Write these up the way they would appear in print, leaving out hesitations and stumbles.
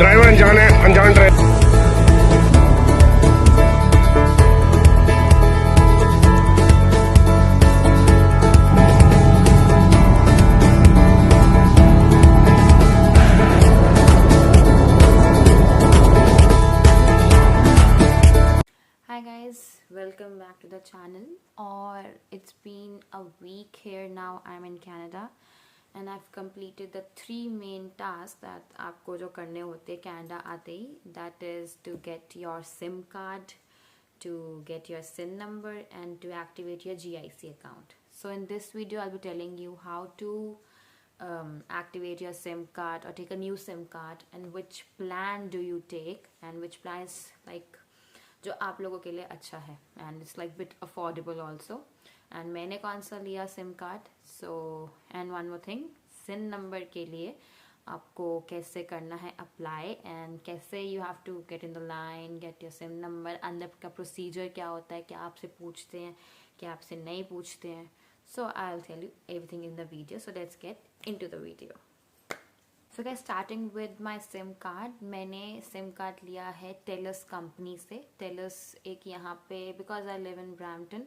Driver अनजान है, अनजान driver. Hi guys, welcome back to the channel. Or it's been a week here now. I'm in Canada and I've completed the 3 main tasks that आपको जो करने होते हैं Canada आते ही. That is to get your SIM card, to get your SIN number and to activate your GIC account. So in this video I'll be telling you how to activate your SIM card or take a new SIM card and which plan do you take and which plan is like जो आप लोगों के लिए अच्छा है and it's like bit affordable also and मैंने कौन सा लिया SIM card. So and one more thing, SIN number के लिए आपको कैसे करना है अप्लाई एंड कैसे you have to get in the line, get your SIM number, अंदर का प्रोसीजर क्या होता है, क्या आपसे पूछते हैं, क्या आपसे नहीं पूछते हैं. So I will tell you everything in the video. So let's get into the video. So guys, starting with my SIM card. मैंने सिम कार्ड लिया है टेलस कंपनी से. टेलस एक यहाँ पे, because I live in Brampton,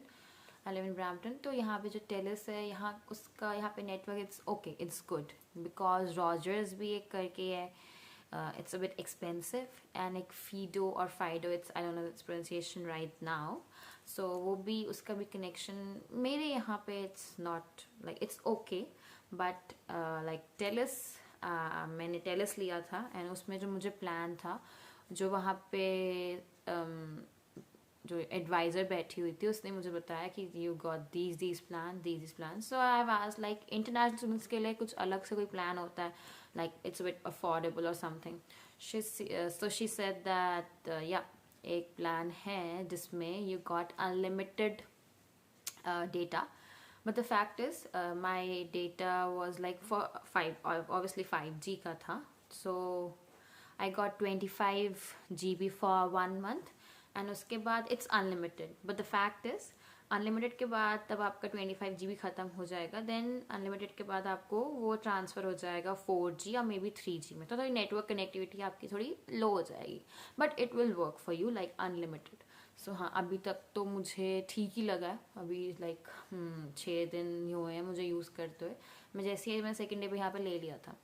तो यहाँ पे जो टेलस है यहाँ उसका यहाँ पे network it's okay, it's good. Because Rogers भी एक करके है, it's a bit expensive, and एक फीडो और Fido, it's I don't know its pronunciation right now. So वो भी, उसका भी कनेक्शन मेरे यहाँ पे it's not like it's okay, but like Telus मैंने टेलस लिया था एंड उसमें जो मुझे प्लान था, जो वहाँ पे जो एडवाइज़र बैठी हुई थी उसने मुझे बताया कि you got these plan. So I was like international students के लिए कुछ अलग से कोई प्लान होता है, लाइक इट्स बिट अफोर्डेबल और something. So she said that या एक प्लान है जिसमें you got unlimited data. But the fact is, my data was like for 5G का था. So I got 25 GB for 1 month and उसके बाद it's unlimited. But the fact is, unlimited के बाद तब आपका 25 GB ख़त्म हो जाएगा. Then unlimited के बाद आपको वो ट्रांसफ़र हो जाएगा 4G या मे बी 3G में. तो थोड़ी नेटवर्क कनेक्टिविटी आपकी थोड़ी लो हो जाएगी, but it will work for you like unlimited. So हाँ, अभी तक तो मुझे ठीक ही लगा है. अभी लाइक 6 दिन ही हुए हैं मुझे यूज़ करते हुए. मैं जैसे ही मैं सेकेंड डे पे यहाँ पे ले लिया था,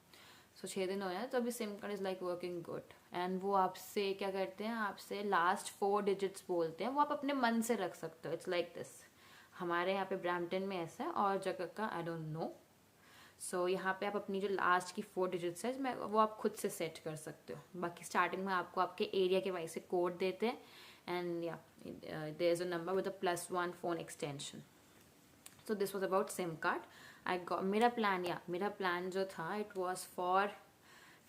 सो 6 दिन हुए हैं, तो अभी SIM card is like working good. And वो आपसे क्या करते हैं, आपसे लास्ट 4 डिजिट्स बोलते हैं, वो आप अपने मन से रख सकते हो. It's like this. हमारे यहाँ पे ब्रैम्पटन में ऐसा है, और जगह का आई डोंट नो. सो यहाँ पे आप अपनी जो लास्ट की 4 डिजिट्स है वो आप खुद से सेट कर सकते हो. बाकी स्टार्टिंग में आपको आपके एरिया के वाइज से कोड देते हैं, and yeah, there's a number with a +1 phone extension. So this was about SIM card. I got मेरा प्लान जो था, it was for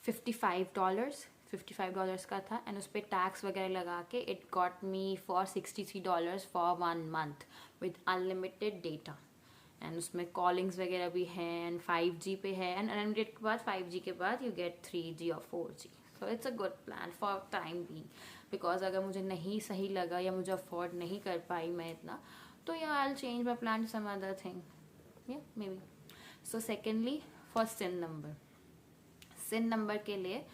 $55 का था, and उस पर टैक्स वगैरह लगा के it got me for $63 for 1 month with unlimited data. And उसमें कॉलिंग्स वगैरह भी हैं, एंड 5G पे है, एंड अनलिमिटेड के बाद 5G के बाद यू गेट 3G और 4G. So it's a good plan for time being. Because अगर मुझे नहीं सही लगा या मुझे अफोर्ड नहीं कर पाई मैं इतना, तो या I will change my plan to some other thing, या maybe. So secondly, for SIN number के लिए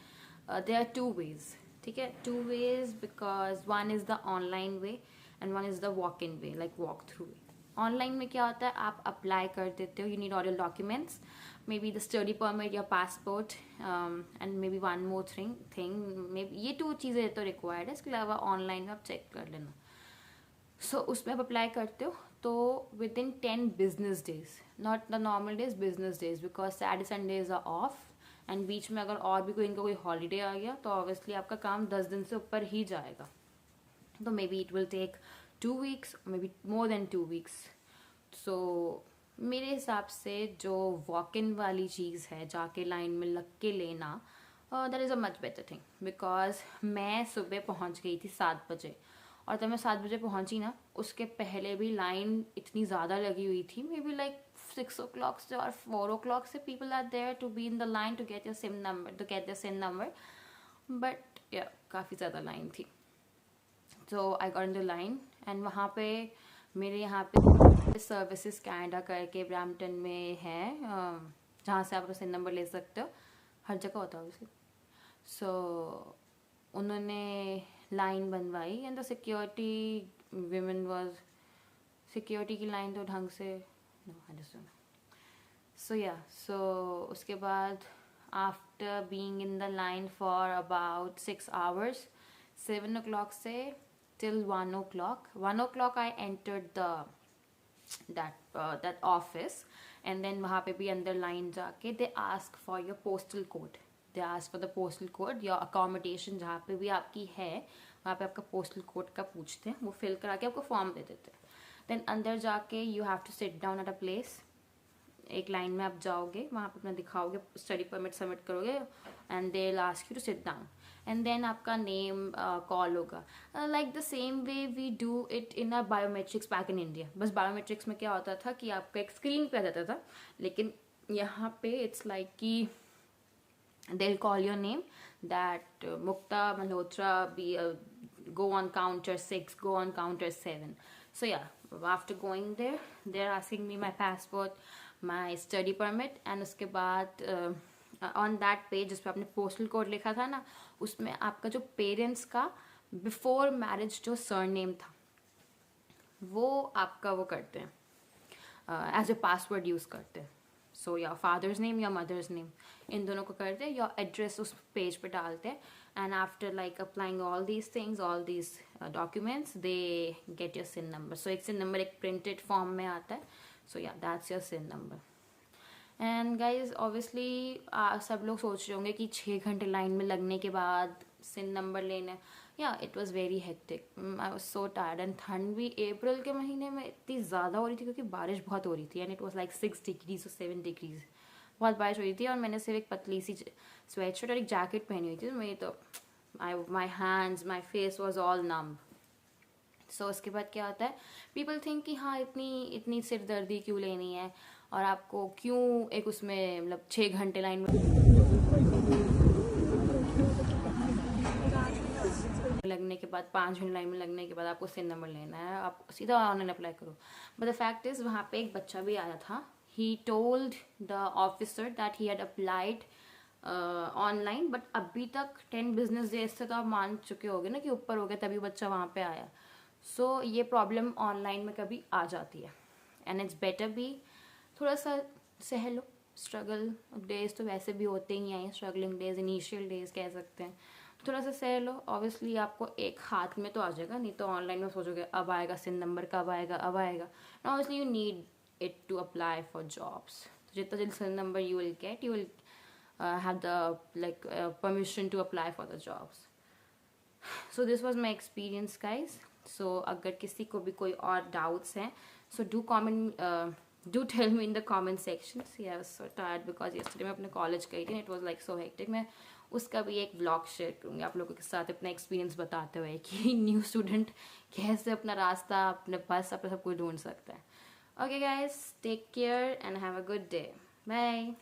देयर आर 2 ways. ठीक है, 2 ways, because one is the online way and one is the walk in way, like walk through way. Online में क्या होता है, आप अप्लाई कर देते हो, you need all your documents, may be the study permit या passport, and may be one more thing may be. ये 2 चीज़ें तो रिक्वायर्ड है. इसके अलावा ऑनलाइन में आप चेक कर लेना. सो उसमें आप अप्लाई करते हो तो within 10 business days, not the normal days, business days, because Saturday Sundays are off, and बीच में अगर और भी कोई हॉलीडे आ गया तो ऑब्वियसली आपका काम 10 दिन से ऊपर ही जाएगा. तो maybe it will take 2 weeks, maybe more than 2 weeks. So मेरे हिसाब से जो वॉक इन वाली चीज़ है, जाके लाइन में लग के लेना, that is a much better thing. Because मैं सुबह पहुंच गई थी 7 बजे, और जब मैं 7 बजे पहुंची ना, उसके पहले भी लाइन इतनी ज़्यादा लगी हुई थी. मे बी लाइक 6 o'clock से और 4 o'clock से people are there to be in the line to get your SIM number, but yeah काफ़ी ज़्यादा लाइन थी. So I got in the line, and वहाँ पे मेरे यहाँ पे सर्विसेज कैनेडा करके ब्रैम्पटन में है, जहाँ से आप सिम नंबर ले सकते हो. हर जगह होता है उसके. सो उन्होंने लाइन बनवाई and the security women was security की लाइन तो ढंग से सो उसके बाद after being in the line for about 6 hours 7 o'clock से till 1 o'clock 1 o'clock I entered the that office and then वहाँ पे भी अंदर लाइन जाके they ask for your postal code they ask for the postal code your accommodation जहाँ पे भी आपकी है वहाँ पे आपका postal code का पूछते हैं वो फिल करा के आपको फॉर्म दे देते हैं देन अंदर जाके you have to sit down at a place एक लाइन में आप जाओगे वहाँ पे अपना दिखाओगे स्टडी परमिट सबमिट करोगे and they will ask you to sit down and then आपका नेम कॉल होगा like the same way we do it in a biometrics back in India बस बायोमेट्रिक्स में क्या होता था कि आपका एक स्क्रीन पे आ जाता था लेकिन यहाँ पे इट्स लाइक कि they'll call your name that Mukta Malhotra be go on counter 6 go on counter 7 so yeah after going there they're asking me my passport my study permit and उसके बाद on that page जिस पे आपने postal code लिखा था ना उसमें आपका जो पेरेंट्स का बिफोर मैरिज जो सरनेम था वो आपका वो करते हैं एज ए पासवर्ड यूज़ करते हैं सो या फादर्स नेम या मदर्स नेम इन दोनों को करते हैं या एड्रेस उस पेज पे डालते हैं and after like applying all these things all these documents they get your SIN number so एक सिन नंबर एक प्रिंटेड फॉर्म में आता है so yeah that's your SIN number and guys obviously सब लोग सोच रहे होंगे कि 6 घंटे लाइन में लगने के बाद सिन नंबर लेने या it was very hectic I was so tired and ठंड भी अप्रैल के महीने में इतनी ज़्यादा हो रही थी क्योंकि बारिश बहुत हो रही थी and it was like 6 degrees और 7 degrees बहुत बारिश हो रही थी और मैंने सिर्फ एक पतली सी स्वेट शर्ट और एक जैकेट पहनी हुई थी मेरी तो my hands my face was all numb so उसके बाद क्या होता है पीपल थिंक कि हाँ इतनी सिरदर्दी क्यों लेनी है और आपको क्यों एक उसमें मतलब 6 घंटे लाइन में लगने के बाद 5 घंटे लाइन में लगने के बाद आपको सिन नंबर लेना है आप सीधा ऑनलाइन अप्लाई करो बट द फैक्ट इज वहाँ पे एक बच्चा भी आया था he told the officer that he had applied online but अभी तक 10 business days से तो आप मान चुके होगे ना कि ऊपर हो गया तभी बच्चा वहाँ पे आया सो ये प्रॉब्लम ऑनलाइन में कभी आ जाती है एंड इट्स बेटर भी थोड़ा सा सह लो स्ट्रगल डेज तो वैसे भी होते ही हैं स्ट्रगलिंग डेज इनिशियल डेज कह सकते हैं थोड़ा सा सह लो ऑब्वियसली आपको एक हाथ में तो आ जाएगा नहीं तो ऑनलाइन में सोचोगे अब आएगा सिन नंबर कब आएगा obviously you need it to apply for jobs तो जितना जल्दी SIN number you will get you will have the like permission to apply for the jobs so this was my experience guys so अगर किसी को भी कोई और doubts हैं so do comment do tell me in the comment sections yeah, I was so tired because yesterday मैं अपने college गई थी it was like so hectic मैं उसका भी एक व्लॉग शेयर करूँगी आप लोगों के साथ अपना एक्सपीरियंस बताते हुए कि न्यू स्टूडेंट कैसे अपना रास्ता अपने पास अपने सब कुछ ढूंढ सकता है okay guys take care and have a good day bye